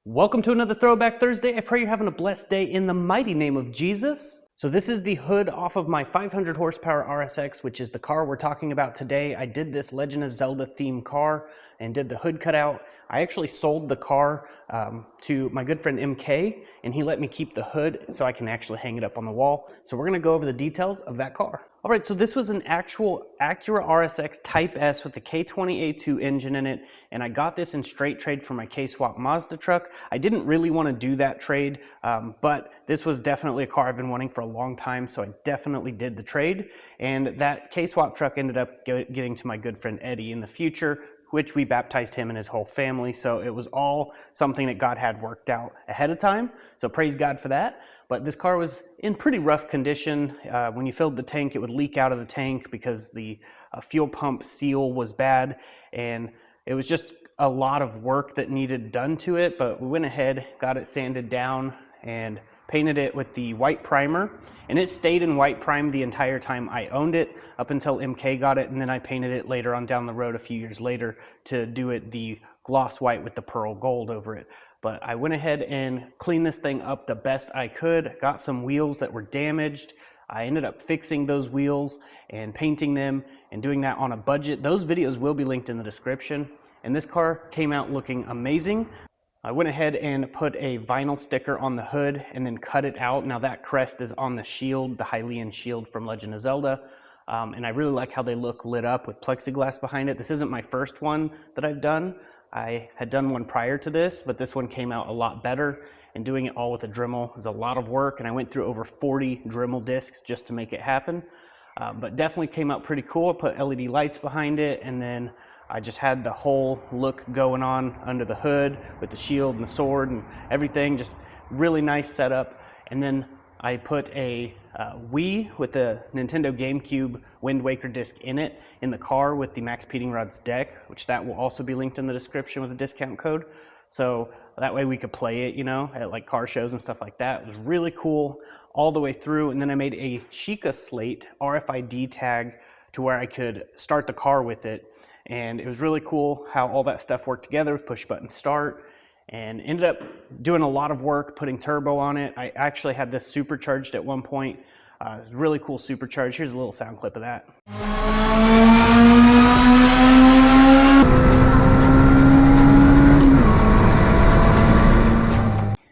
Welcome to another Throwback Thursday. I pray you're having a blessed day in the mighty name of Jesus. So this is the hood off of my 500 horsepower RSX, which is the car we're talking about today. I did this Legend of Zelda themed car and did the hood cutout. I actually sold the car to my good friend MK, and he let me keep the hood so I can actually hang it up on the wall. So we're gonna go over the details of that car. All right, so this was an actual Acura RSX Type S with the K20A2 engine in it, and I got this in straight trade for my K-Swap Mazda truck. I didn't really want to do that trade, but this was definitely a car I've been wanting for a long time, so I definitely did the trade. And that K-Swap truck ended up getting to my good friend Eddie in the future, which we baptized him and his whole family. So it was all something that God had worked out ahead of time. So praise God for that. But this car was in pretty rough condition. When you filled the tank, it would leak out of the tank because the fuel pump seal was bad. And it was just a lot of work that needed done to it. But we went ahead, got it sanded down, and painted it with the white primer. And it stayed in white prime the entire time I owned it, up until MK got it. And then I painted it later on down the road a few years later to do it the gloss white with the pearl gold over it. But I went ahead and cleaned this thing up the best I could, got some wheels that were damaged. I ended up fixing those wheels and painting them and doing that on a budget. Those videos will be linked in the description. And this car came out looking amazing. I went ahead and put a vinyl sticker on the hood and then cut it out. Now that crest is on the shield, the Hylian shield from Legend of Zelda. And I really like how they look lit up with plexiglass behind it. This isn't my first one that I've done. I had done one prior to this, but this one came out a lot better, and doing it all with a Dremel is a lot of work, and I went through over 40 Dremel discs just to make it happen. But definitely came out pretty cool. I put LED lights behind it, and then I just had the whole look going on under the hood with the shield and the sword and everything, just really nice setup. And then I put a Wii with the Nintendo GameCube Wind Waker disc in it in the car with the maxpeedingrods deck, which that will also be linked in the description with a discount code. So that way we could play it, you know, at like car shows and stuff like that. It was really cool all the way through. And then I made a Sheika Slate RFID tag to where I could start the car with it. And it was really cool how all that stuff worked together with push button start, and ended up doing a lot of work putting turbo on it. I actually had this supercharged at one point. It was really cool supercharge. Here's a little sound clip of that.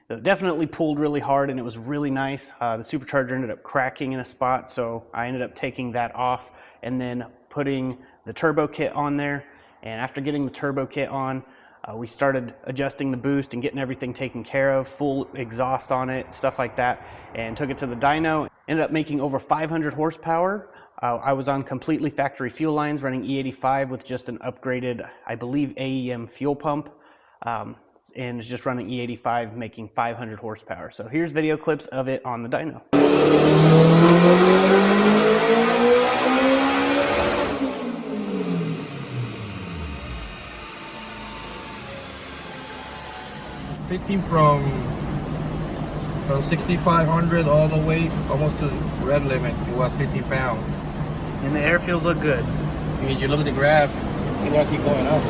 It definitely pulled really hard, and it was really nice. The supercharger ended up cracking in a spot, so I ended up taking that off and then putting the turbo kit on there. And after getting the turbo kit on, we started adjusting the boost and getting everything taken care of, full exhaust on it, stuff like that, and took it to the dyno. Ended up making over 500 horsepower. I was on completely factory fuel lines running E85 with just an upgraded, I believe, AEM fuel pump, and it's just running E85 making 500 horsepower. So here's video clips of it on the dyno. 15 from 6,500 all the way almost to the red limit. It was 15 pounds. And the air feels look good. I mean, you look at the graph, you want to keep going up.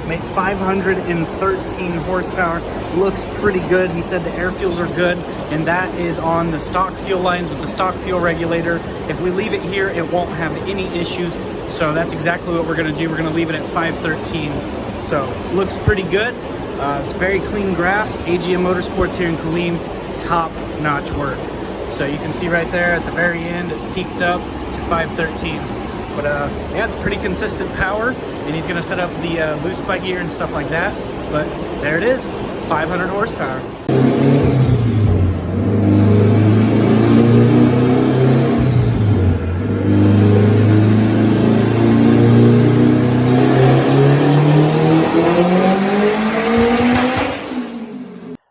Make 513 horsepower. Looks pretty good. He said the air fuels are good, and that is on the stock fuel lines with the stock fuel regulator. If we leave it here, it won't have any issues. So that's exactly what we're going to do. We're going to leave it at 513. So looks pretty good. It's very clean graph. AGM Motorsports here in Killeen, top-notch work. So you can see right there at the very end, it peaked up to 513. But yeah, it's pretty consistent power, and he's gonna set up the loose by gear and stuff like that. But there it is, 500 horsepower.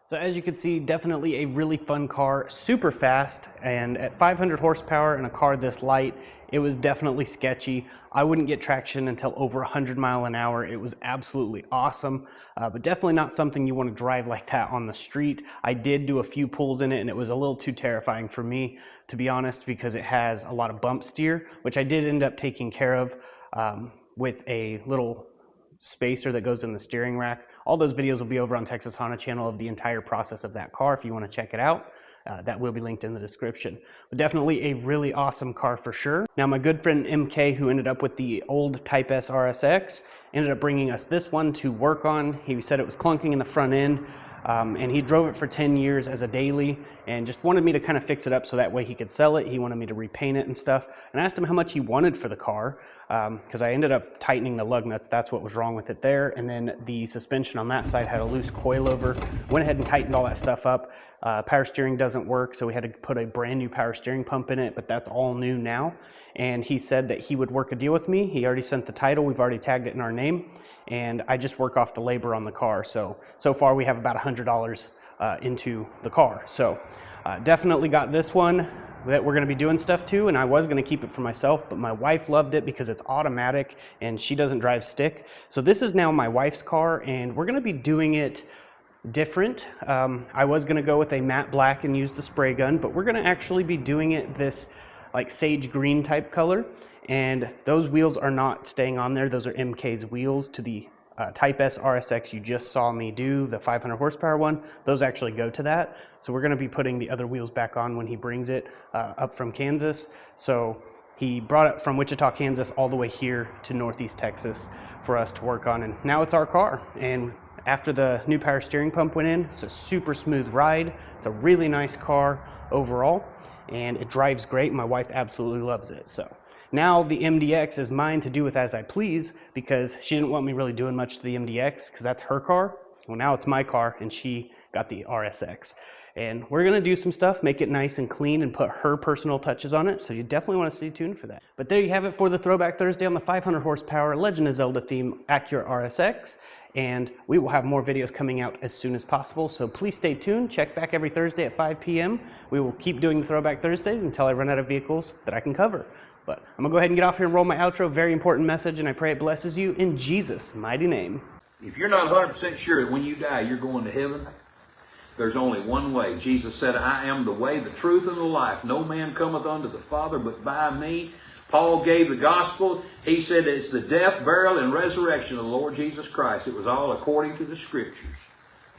So as you can see, definitely a really fun car, super fast, and at 500 horsepower in a car this light, it was definitely sketchy. I wouldn't get traction until over 100 miles an hour. It was absolutely awesome, but definitely not something you want to drive like that on the street. I did do a few pulls in it, and it was a little too terrifying for me, to be honest, because it has a lot of bump steer, which I did end up taking care of with a little spacer that goes in the steering rack. All those videos will be over on Texas Honda channel of the entire process of that car if you want to check it out. That will be linked in the description. But definitely a really awesome car for sure. Now my good friend MK, who ended up with the old Type S RSX, ended up bringing us this one to work on. He said it was clunking in the front end. And he drove it for 10 years as a daily and just wanted me to kind of fix it up so that way he could sell it. He wanted me to repaint it and stuff. And I asked him how much he wanted for the car because I ended up tightening the lug nuts. That's what was wrong with it there. And then the suspension on that side had a loose coilover. Went ahead and tightened all that stuff up. Power steering doesn't work, so we had to put a brand new power steering pump in it, but that's all new now. And he said that he would work a deal with me. He already sent the title. We've already tagged it in our name. And I just work off the labor on the car. So far we have about $100 into the car. So definitely got this one that we're gonna be doing stuff to, and I was gonna keep it for myself, but my wife loved it because it's automatic and she doesn't drive stick. So this is now my wife's car, and we're gonna be doing it different. I was gonna go with a matte black and use the spray gun, but we're gonna actually be doing it this like sage green type color. And those wheels are not staying on there. Those are MK's wheels to the Type S RSX you just saw me do, the 500 horsepower one. Those actually go to that. So we're gonna be putting the other wheels back on when he brings it up from Kansas. So he brought it from Wichita, Kansas all the way here to Northeast Texas for us to work on. And now it's our car. And after the new power steering pump went in, it's a super smooth ride. It's a really nice car overall, and it drives great. My wife absolutely loves it. So now the MDX is mine to do with as I please because she didn't want me really doing much to the MDX because that's her car. Well, now it's my car and she got the RSX. And we're gonna do some stuff, make it nice and clean and put her personal touches on it. So you definitely wanna stay tuned for that. But there you have it for the Throwback Thursday on the 500 horsepower Legend of Zelda theme Acura RSX. And we will have more videos coming out as soon as possible. So please stay tuned. Check back every Thursday at 5 p.m. We will keep doing the Throwback Thursdays until I run out of vehicles that I can cover. But I'm gonna go ahead and get off here and roll my outro. Very important message, and I pray it blesses you in Jesus' mighty name. If you're not 100% sure that when you die you're going to heaven, there's only one way. Jesus said, I am the way, the truth, and the life. No man cometh unto the Father but by me. Paul gave the gospel. He said it's the death, burial, and resurrection of the Lord Jesus Christ. It was all according to the Scriptures.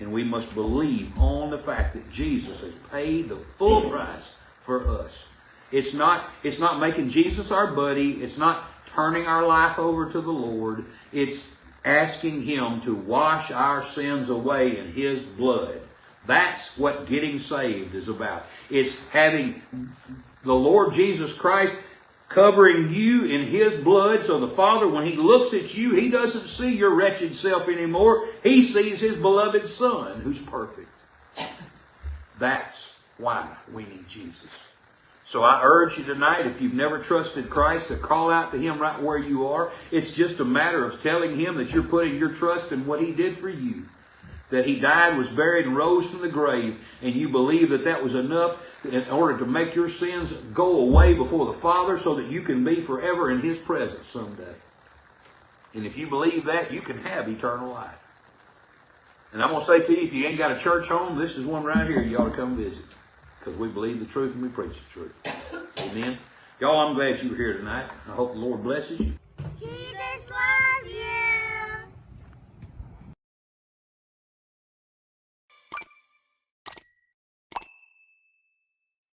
And we must believe on the fact that Jesus has paid the full price for us. It's not making Jesus our buddy. It's not turning our life over to the Lord. It's asking Him to wash our sins away in His blood. That's what getting saved is about. It's having the Lord Jesus Christ covering you in His blood, so the Father, when He looks at you, He doesn't see your wretched self anymore. He sees His beloved Son, who's perfect. That's why we need Jesus. So I urge you tonight, if you've never trusted Christ, to call out to Him right where you are. It's just a matter of telling Him that you're putting your trust in what He did for you. That He died, was buried, and rose from the grave, and you believe that that was enough in order to make your sins go away before the Father so that you can be forever in His presence someday. And if you believe that, you can have eternal life. And I'm going to say to you, if you ain't got a church home, this is one right here you ought to come visit. Because we believe the truth and we preach the truth. Amen. Y'all, I'm glad you were here tonight. I hope the Lord blesses you.